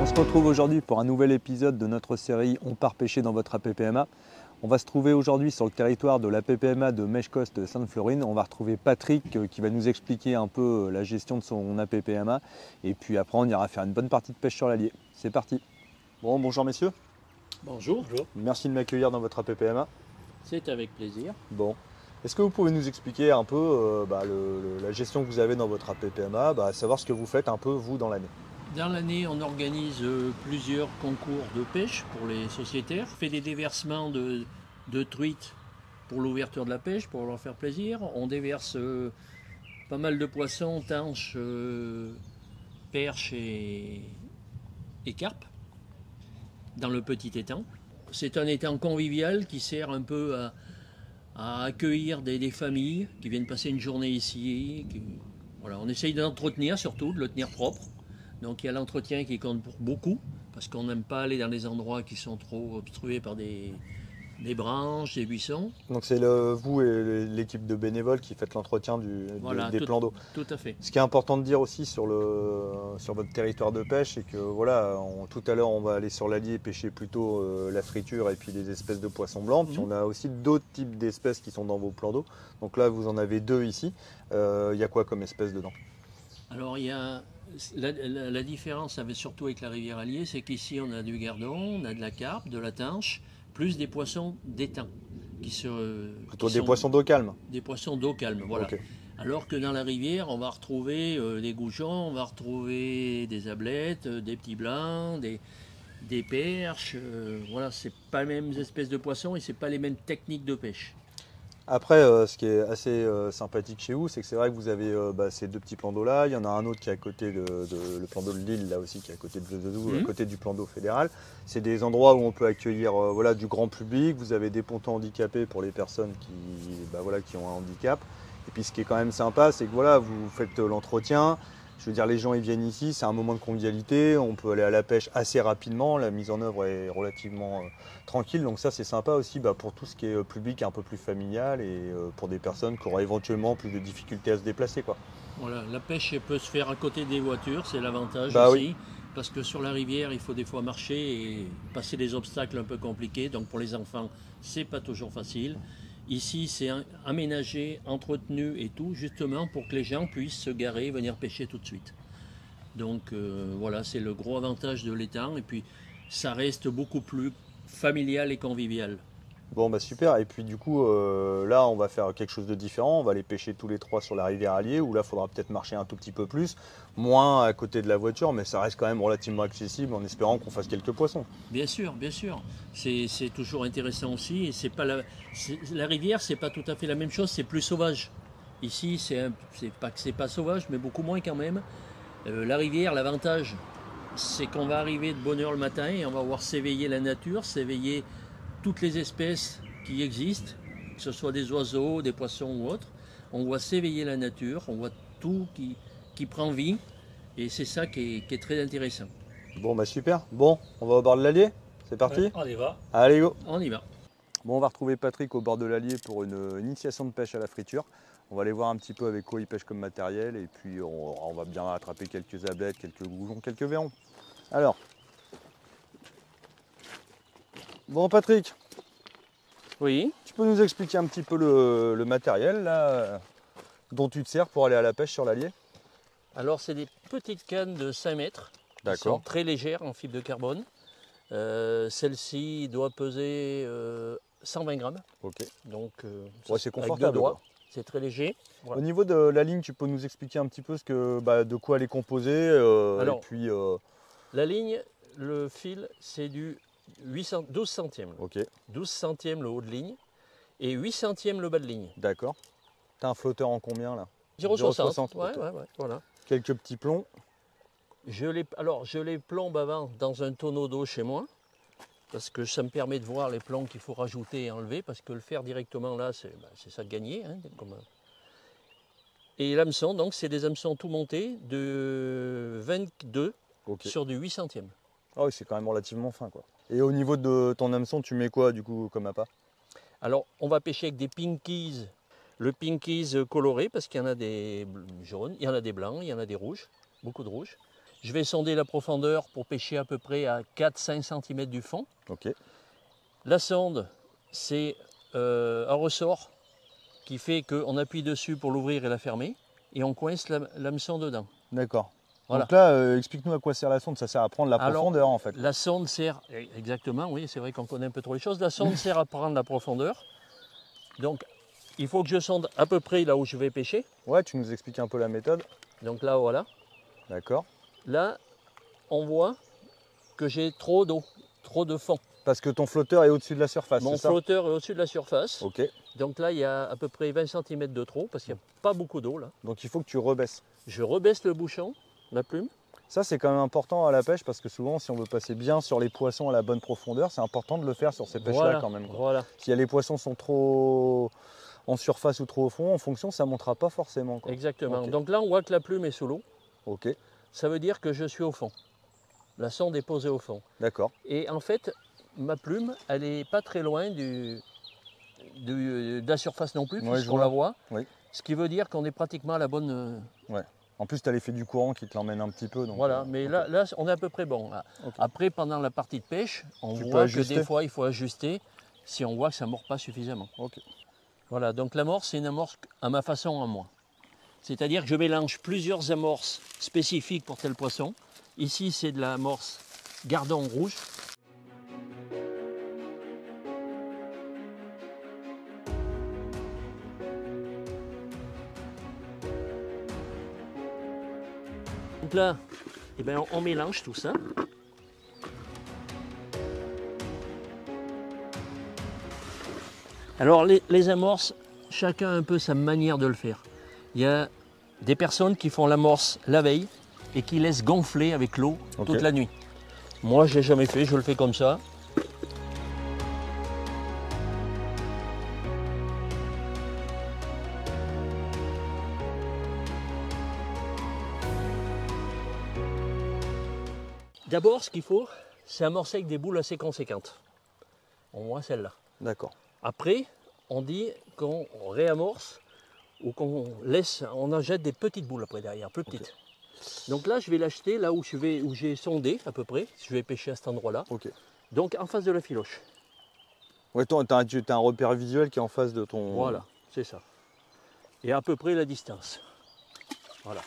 On se retrouve aujourd'hui pour un nouvel épisode de notre série On part pêcher dans votre APPMA. On va se trouver aujourd'hui sur le territoire de l'APPMA de Mèche-Coste Sainte-Florine. On va retrouver Patrick qui va nous expliquer un peu la gestion de son APPMA. Et puis après, on ira faire une bonne partie de pêche sur l'Allier. C'est parti. Bon, bonjour messieurs. Bonjour. Merci de m'accueillir dans votre APPMA. C'est avec plaisir. Bon. Est-ce que vous pouvez nous expliquer un peu la gestion que vous avez dans votre APPMA, savoir ce que vous faites un peu vous dans l'année? Dans l'année, on organise plusieurs concours de pêche pour les sociétaires. On fait des déversements de truites pour l'ouverture de la pêche, pour leur faire plaisir. On déverse pas mal de poissons, tanches, perches et carpes dans le petit étang. C'est un étang convivial qui sert un peu à accueillir des familles qui viennent passer une journée ici. Voilà, on essaye d'entretenir surtout, de le tenir propre. Donc il y a l'entretien qui compte pour beaucoup, parce qu'on n'aime pas aller dans des endroits qui sont trop obstrués par des branches, des buissons. Donc c'est vous et l'équipe de bénévoles qui faites l'entretien des plans d'eau. Tout à fait. Ce qui est important de dire aussi sur votre territoire de pêche, c'est que voilà, tout à l'heure on va aller sur l'Allier pêcher plutôt la friture et puis des espèces de poissons blancs. Puis on a aussi d'autres types d'espèces qui sont dans vos plans d'eau. Donc là vous en avez deux ici. Il y a quoi comme espèces dedans? Alors il y a la différence surtout avec la rivière Allier, c'est qu'ici on a du gardon, on a de la carpe, de la tanche, plus des poissons d'étang. Plutôt des poissons d'eau calme? Des poissons d'eau calme, voilà. Okay. Alors que dans la rivière, on va retrouver des goujons, on va retrouver des ablettes, des petits blancs, des perches. Voilà, c'est pas les mêmes espèces de poissons et c'est pas les mêmes techniques de pêche. Après, ce qui est assez sympathique chez vous, c'est que c'est vrai que vous avez ces deux petits plans d'eau là. Il y en a un autre qui est à côté le plan d'eau de Lille, là aussi, qui est à côté de Vesoudou, à côté du plan d'eau fédéral. C'est des endroits où on peut accueillir du grand public. Vous avez des pontons handicapés pour les personnes qui ont un handicap. Et puis ce qui est quand même sympa, c'est que vous faites l'entretien. Je veux dire, les gens ils viennent ici, c'est un moment de convivialité, on peut aller à la pêche assez rapidement, la mise en œuvre est relativement tranquille, donc ça c'est sympa aussi pour tout ce qui est public un peu plus familial et pour des personnes qui auraient éventuellement plus de difficultés à se déplacer, quoi. Voilà, la pêche peut se faire à côté des voitures, c'est l'avantage aussi, oui. Parce que sur la rivière il faut des fois marcher et passer des obstacles un peu compliqués, donc pour les enfants c'est pas toujours facile. Ici, c'est aménagé, entretenu et tout, justement pour que les gens puissent se garer et venir pêcher tout de suite. Donc voilà, c'est le gros avantage de l'étang. Et puis, ça reste beaucoup plus familial et convivial. Bon, super. Et puis du coup, là, on va faire quelque chose de différent. On va aller pêcher tous les trois sur la rivière Allier, où là, il faudra peut-être marcher un tout petit peu plus, moins à côté de la voiture, mais ça reste quand même relativement accessible en espérant qu'on fasse quelques poissons. Bien sûr, bien sûr. C'est toujours intéressant aussi. Et la rivière, c'est pas tout à fait la même chose, c'est plus sauvage. Ici, c'est pas que c'est pas sauvage, mais beaucoup moins quand même. La rivière, l'avantage, c'est qu'on va arriver de bonne heure le matin et on va voir s'éveiller la nature, s'éveiller toutes les espèces qui existent, que ce soit des oiseaux, des poissons ou autres. On voit s'éveiller la nature, on voit tout qui prend vie et c'est ça qui est très intéressant. Bon, super. Bon, on va au bord de l'Allier. C'est parti? Ouais, on y va. Allez, go. On y va. Bon, on va retrouver Patrick au bord de l'Allier pour une initiation de pêche à la friture. On va aller voir un petit peu avec quoi il pêche comme matériel et puis on va bien attraper quelques ablettes, quelques goujons, quelques vairons. Alors, bon Patrick, oui. Tu peux nous expliquer un petit peu le matériel là, dont tu te sers pour aller à la pêche sur l'Allier? Alors c'est des petites cannes de 5 mètres, qui sont très légères en fibre de carbone. Celle-ci doit peser 120 grammes. Ok. Donc c'est confortable. C'est très léger. Voilà. Au niveau de la ligne, tu peux nous expliquer un petit peu de quoi elle est composée Alors, et puis, la ligne, le fil, c'est du 12 centièmes. Ok. 12 centièmes le haut de ligne et 8 centièmes le bas de ligne. D'accord. Tu as un flotteur en combien là? 0,60. Ouais, voilà. Quelques petits plombs. Je les plombe avant dans un tonneau d'eau chez moi. Parce que ça me permet de voir les plombs qu'il faut rajouter et enlever, parce que le faire directement là, c'est ça de gagner. Hein, Et l'hameçon, donc c'est des hameçons tout montés de 22 sur du 8 centièmes. Ah oui, c'est quand même relativement fin, quoi. Et au niveau de ton hameçon, tu mets quoi du coup comme appât? Alors on va pêcher avec des pinkies. Le pinkies coloré, parce qu'il y en a des jaunes, il y en a des blancs, il y en a des rouges, beaucoup de rouges. Je vais sonder la profondeur pour pêcher à peu près à 4-5 cm du fond. Ok. La sonde, c'est un ressort qui fait qu'on appuie dessus pour l'ouvrir et la fermer et on coince l'hameçon dedans. D'accord. Voilà. Donc là, explique-nous à quoi sert la sonde. Ça sert à prendre la profondeur en fait. La sonde sert, exactement, oui, c'est vrai qu'on connaît un peu trop les choses. La sonde sert à prendre la profondeur. Donc, il faut que je sonde à peu près là où je vais pêcher. Ouais, tu nous expliques un peu la méthode. Donc là, voilà. D'accord. Là, on voit que j'ai trop d'eau, trop de fond. Parce que ton flotteur est au-dessus de la surface, Mon c'est ça? flotteur est au-dessus de la surface. Ok. Donc là, il y a à peu près 20 cm de trop parce qu'il n'y a pas beaucoup d'eau là. Donc il faut que tu rebaisses. Je rebaisse le bouchon, la plume. Ça, c'est quand même important à la pêche parce que souvent, si on veut passer bien sur les poissons à la bonne profondeur, c'est important de le faire sur ces pêches-là Voilà, quand même, quoi. voilà. Si les poissons sont trop en surface ou trop au fond, en fonction, ça ne montera pas forcément, quoi. Exactement. Ok. Donc là, on voit que la plume est sous l'eau. Ok, Ça veut dire que je suis au fond. La sonde est posée au fond. d'accord. Et en fait, ma plume, elle n'est pas très loin de la surface non plus, Ouais, puisqu'on la voit. Oui. Ce qui veut dire qu'on est pratiquement à la bonne... En plus, tu as l'effet du courant qui te l'emmène un petit peu. Donc, voilà, mais ok. là, on est à peu près bon. Ok. Après, pendant la partie de pêche, on Tu peux voit que ajuster. des fois, il faut ajuster si on voit que ça ne mord pas suffisamment. Ok. Voilà, donc l'amorce, c'est une amorce à ma façon, à moi. C'est-à-dire que je mélange plusieurs amorces spécifiques pour tel poisson. Ici, c'est de l'amorce gardon rouge. Donc là, eh ben, on mélange tout ça. Alors les amorces, chacun a un peu sa manière de le faire. Il y a des personnes qui font l'amorce la veille et qui laissent gonfler avec l'eau toute la nuit. Moi, je ne l'ai jamais fait, je le fais comme ça. D'abord, ce qu'il faut, c'est amorcer avec des boules assez conséquentes. On voit celle-là. D'accord. Après, on dit qu'on réamorce ou qu'on laisse, on en jette des petites boules après derrière, plus petites. Okay. Donc là, je vais l'acheter là où j'ai sondé à peu près, je vais pêcher à cet endroit-là. Ok. Donc en face de la filoche. Ouais, tu as un repère visuel qui est en face de ton... Voilà, c'est ça. Et à peu près la distance. Voilà.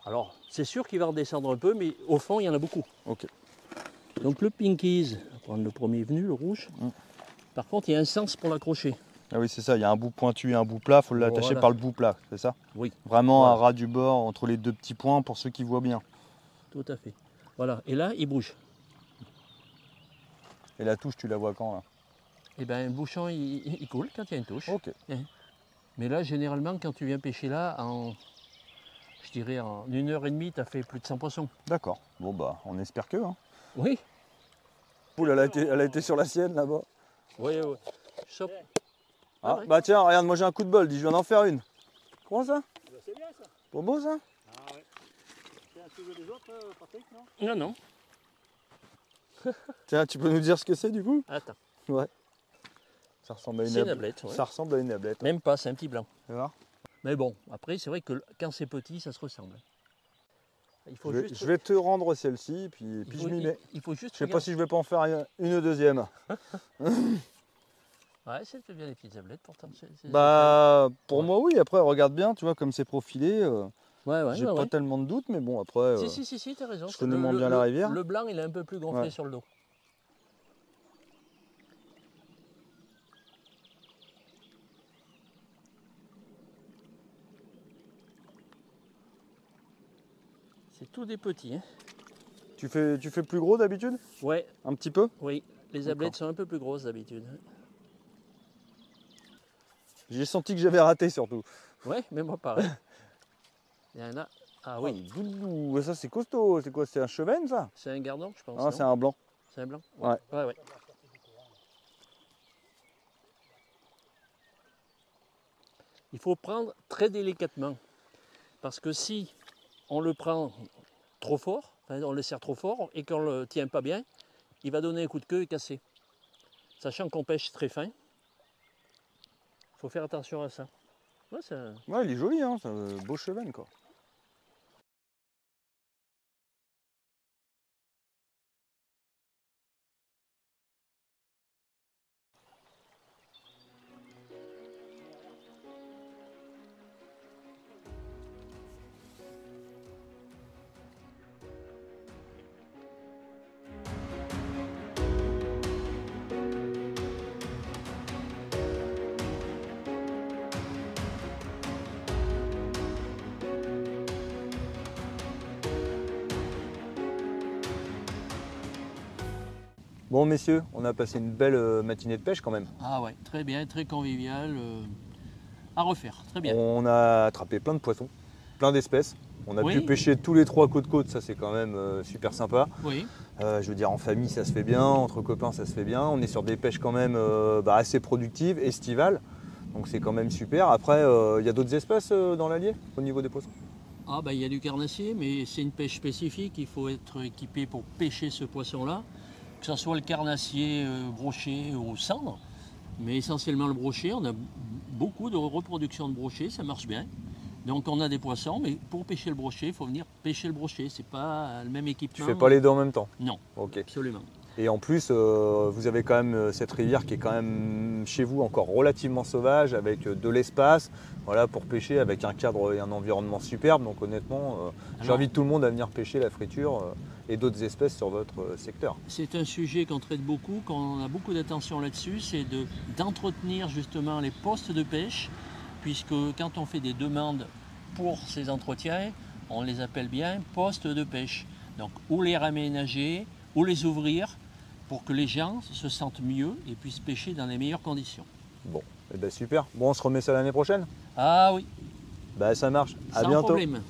Alors, c'est sûr qu'il va redescendre un peu, mais au fond, il y en a beaucoup. Ok. Donc le pinkies, on va prendre le premier venu, le rouge. Par contre, il y a un sens pour l'accrocher. Ah oui, c'est ça, il y a un bout pointu et un bout plat, il faut l'attacher par le bout plat, c'est ça? Oui. Vraiment à ras du bord, entre les deux petits points, pour ceux qui voient bien. Tout à fait. Voilà, et là, il bouge. Et la touche, tu la vois quand là? Eh bien, un bouchon, il coule quand il y a une touche. Ok. Mais là, généralement, quand tu viens pêcher là, je dirais en 1h30, tu as fait plus de 100 poissons. D'accord. Bon bah, on espère que. Hein. Oui. Poule, elle a été sur la sienne là-bas. Oui, oui. Ah, ouais. bah tiens, regarde, moi j'ai un coup de bol, dis, je viens d'en faire une. Comment ça? C'est bien ça. Pas beau ça? Ah ouais. C'est un sujet des autres, Patrick, non? Non, non. Tiens, tu peux nous dire ce que c'est du coup? Attends. Ouais. Ça ressemble à une C'est une ablette. Ouais. Ça ressemble à une ablette. Même pas, c'est un petit blanc. Tu vois? Mais bon, après, c'est vrai que quand c'est petit, ça se ressemble. Il faut juste... Je vais te rendre celle-ci, puis je m'y mets. Il faut juste Je sais pas si je vais pas en faire une deuxième. Ouais, c'est bien les petites ablettes pourtant. Bah, pour moi, oui. Après, regarde bien, tu vois, comme c'est profilé. Ouais, j'ai pas tellement de doute, mais bon, après. Si, t'as raison. Je connais moins bien la rivière. Le blanc, il est un peu plus gonflé sur le dos. C'est tout des petits. Hein. Tu fais plus gros d'habitude? Ouais. Un petit peu? Oui, les ablettes sont un peu plus grosses d'habitude. J'ai senti que j'avais raté surtout. Ouais, mais moi pareil. Il y en a. Ah oui. Oh, doudou. Ça c'est costaud. C'est quoi? C'est un chevenne ça? C'est un gardon, je pense. Ah, c'est un blanc. C'est un blanc? Ouais. Ouais. Il faut prendre très délicatement. Parce que si on le prend trop fort, on le serre trop fort et qu'on ne le tient pas bien, il va donner un coup de queue et casser. Sachant qu'on pêche très fin, il faut faire attention à ça. Ouais, il est joli, hein, c'est un beau chevenne quoi. Bon messieurs, on a passé une belle matinée de pêche quand même. Ah ouais, très bien, très convivial. À refaire, très bien. On a attrapé plein de poissons, plein d'espèces. On a Oui. pu pêcher tous les 3 côte-côte, ça c'est quand même super sympa. Oui, Je veux dire, en famille ça se fait bien, entre copains ça se fait bien. On est sur des pêches quand même assez productives, estivales. Donc c'est quand même super. Après, il y a d'autres espèces dans l'Allier au niveau des poissons? ah bah il y a du carnassier, mais c'est une pêche spécifique. Il faut être équipé pour pêcher ce poisson-là, que ce soit le carnassier brochet ou cendre, mais essentiellement le brochet. On a beaucoup de reproduction de brochet, ça marche bien. Donc on a des poissons, mais pour pêcher le brochet, il faut venir pêcher le brochet. C'est pas le même Tu équipement. fais pas les deux en même temps? Non, Ok. absolument. Et en plus, vous avez quand même cette rivière qui est quand même chez vous encore relativement sauvage, avec de l'espace, voilà, pour pêcher, avec un cadre et un environnement superbe. Donc honnêtement, j'invite tout le monde à venir pêcher la friture et d'autres espèces sur votre secteur. C'est un sujet qu'on traite beaucoup, qu'on a beaucoup d'attention là-dessus, c'est d'entretenir justement les postes de pêche, puisque quand on fait des demandes pour ces entretiens, on les appelle bien postes de pêche. Donc ou les raménager, ou les ouvrir, pour que les gens se sentent mieux et puissent pêcher dans les meilleures conditions. Bon, et ben super. Bon, on se remet ça l'année prochaine? Ah oui, Bah ça marche. À sans bientôt. problème.